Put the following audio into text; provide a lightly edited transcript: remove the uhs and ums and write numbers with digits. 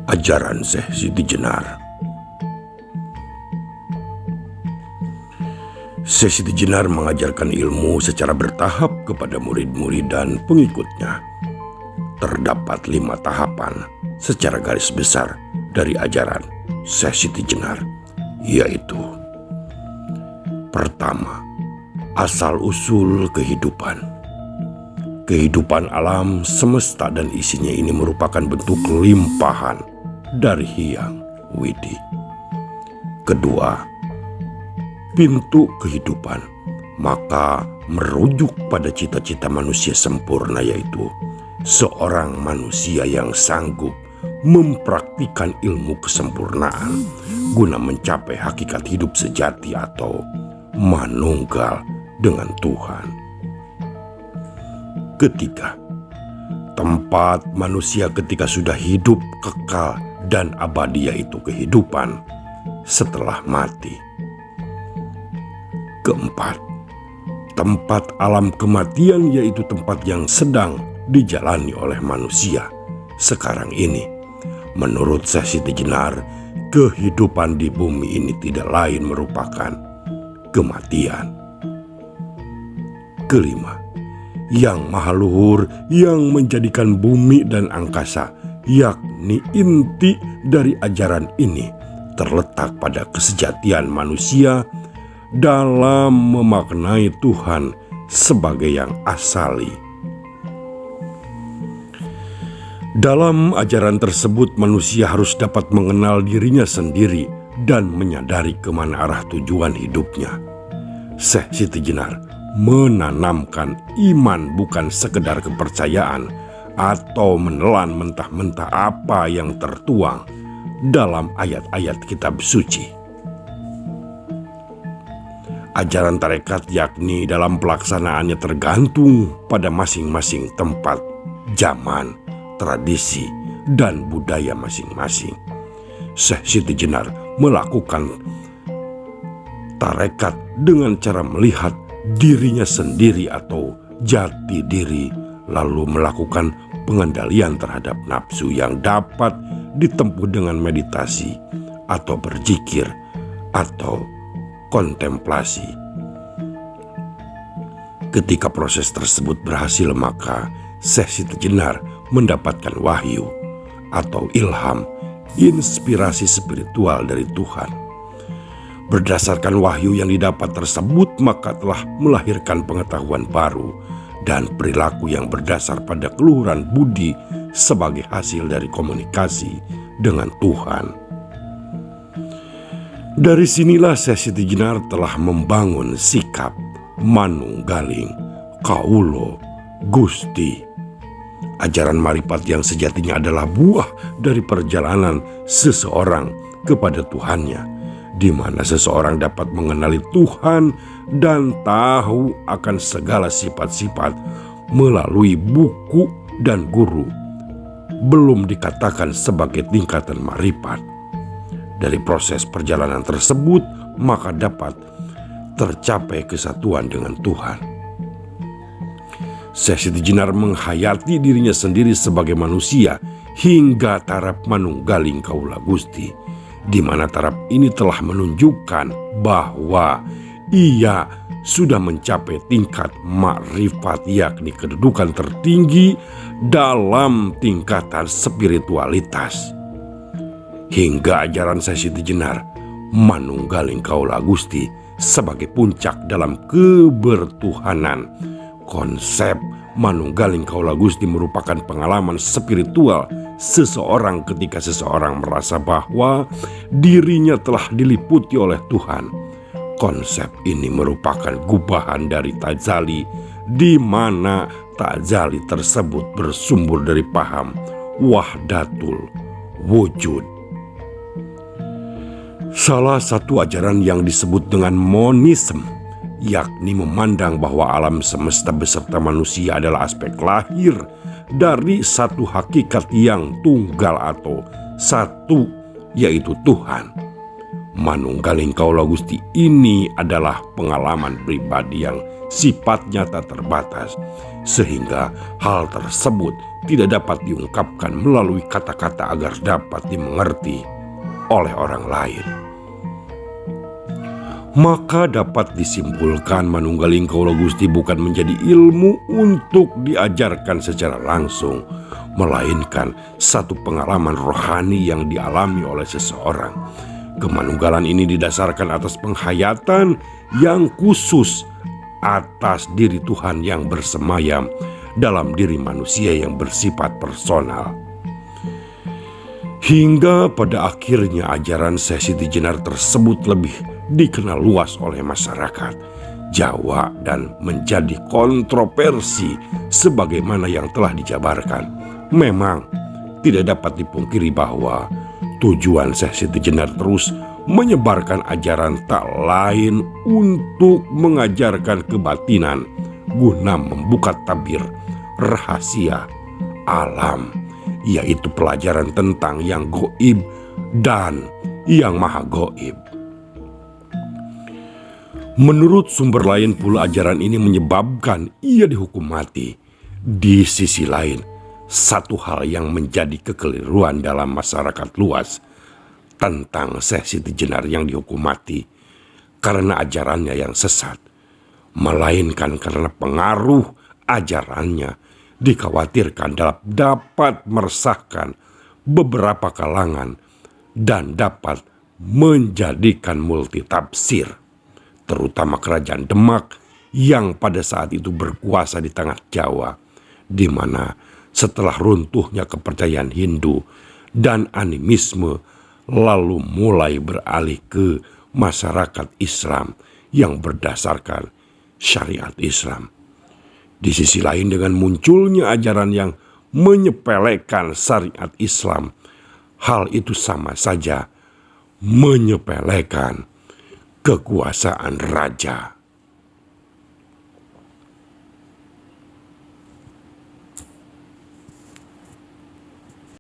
Ajaran Syekh Siti Jenar. Syekh Siti Jenar mengajarkan ilmu secara bertahap kepada murid-murid dan pengikutnya. Terdapat 5 tahapan secara garis besar dari ajaran Syekh Siti Jenar, yaitu: pertama, asal-usul kehidupan. Kehidupan alam semesta dan isinya ini merupakan bentuk limpahan dari Hyang Widi. Kedua, pintu kehidupan, maka merujuk pada cita-cita manusia sempurna, yaitu seorang manusia yang sanggup mempraktikkan ilmu kesempurnaan guna mencapai hakikat hidup sejati atau manunggal dengan Tuhan. Ketiga, tempat manusia ketika sudah hidup kekal dan abadi, yaitu kehidupan setelah mati. Keempat, tempat alam kematian, yaitu tempat yang sedang dijalani oleh manusia sekarang ini. Menurut Syekh Siti Jenar, kehidupan di bumi ini tidak lain merupakan kematian. Kelima, yang maha luhur yang menjadikan bumi dan angkasa, yakni inti dari ajaran ini, terletak pada kesejatian manusia dalam memaknai Tuhan sebagai yang asali. Dalam ajaran tersebut, manusia harus dapat mengenal dirinya sendiri dan menyadari kemana arah tujuan hidupnya. Syekh Siti Jenar menanamkan iman bukan sekedar kepercayaan atau menelan mentah-mentah apa yang tertuang dalam ayat-ayat kitab suci. Ajaran tarekat yakni dalam pelaksanaannya tergantung pada masing-masing tempat, zaman, tradisi, dan budaya masing-masing. Syekh Siti Jenar melakukan tarekat dengan cara melihat dirinya sendiri atau jati diri, lalu melakukan pengendalian terhadap nafsu yang dapat ditempuh dengan meditasi atau berzikir atau kontemplasi. Ketika proses tersebut berhasil, maka Syekh Siti Jenar mendapatkan wahyu atau ilham, inspirasi spiritual dari Tuhan. Berdasarkan wahyu yang didapat tersebut, maka telah melahirkan pengetahuan baru dan perilaku yang berdasar pada keluhuran budi sebagai hasil dari komunikasi dengan Tuhan. Dari sinilah Syekh Siti Jenar telah membangun sikap manunggaling kaulo Gusti. Ajaran marifat yang sejatinya adalah buah dari perjalanan seseorang kepada Tuhannya, di mana seseorang dapat mengenali Tuhan dan tahu akan segala sifat-sifat melalui buku dan guru, belum dikatakan sebagai tingkatan marifat. Dari proses perjalanan tersebut, maka dapat tercapai kesatuan dengan Tuhan. Syekh Siti Jenar menghayati dirinya sendiri sebagai manusia hingga taraf manunggaling kaula Gusti, di mana taraf ini telah menunjukkan bahwa ia sudah mencapai tingkat makrifat, yakni kedudukan tertinggi dalam tingkatan spiritualitas. Hingga ajaran Syekh Siti Jenar manunggaling kaula Gusti sebagai puncak dalam kebertuhanan. Konsep manunggaling kaula Gusti merupakan pengalaman spiritual seseorang ketika seseorang merasa bahwa dirinya telah diliputi oleh Tuhan. Konsep ini merupakan gubahan dari Tajali, di mana Tajali tersebut bersumber dari paham wahdatul wujud. Salah satu ajaran yang disebut dengan monisme, yakni memandang bahwa alam semesta beserta manusia adalah aspek lahir dari satu hakikat yang tunggal atau satu, yaitu Tuhan. Manunggaling Kaula Gusti ini adalah pengalaman pribadi yang sifatnya tak terbatas, sehingga hal tersebut tidak dapat diungkapkan melalui kata-kata agar dapat dimengerti oleh orang lain. Maka dapat disimpulkan manunggaling Kaula Gusti bukan menjadi ilmu untuk diajarkan secara langsung, melainkan satu pengalaman rohani yang dialami oleh seseorang. Kemanunggalan ini didasarkan atas penghayatan yang khusus atas diri Tuhan yang bersemayam dalam diri manusia yang bersifat personal. Hingga pada akhirnya ajaran Syekh Siti Jenar tersebut lebih dikenal luas oleh masyarakat Jawa dan menjadi kontroversi sebagaimana yang telah dijabarkan. Memang tidak dapat dipungkiri bahwa tujuan Syekh Siti Jenar terus menyebarkan ajaran tak lain untuk mengajarkan kebatinan guna membuka tabir rahasia alam, yaitu pelajaran tentang yang goib dan yang maha goib. Menurut sumber lain pula ajaran ini menyebabkan ia dihukum mati. Di sisi lain, satu hal yang menjadi kekeliruan dalam masyarakat luas tentang Syekh Siti Jenar yang dihukum mati karena ajarannya yang sesat, melainkan karena pengaruh ajarannya dikhawatirkan dapat meresahkan beberapa kalangan dan dapat menjadikan multitafsir, terutama kerajaan Demak yang pada saat itu berkuasa di tengah Jawa, di mana setelah runtuhnya kepercayaan Hindu dan animisme lalu mulai beralih ke masyarakat Islam yang berdasarkan syariat Islam. Di sisi lain, dengan munculnya ajaran yang menyepelekan syariat Islam, hal itu sama saja menyepelekan kekuasaan raja.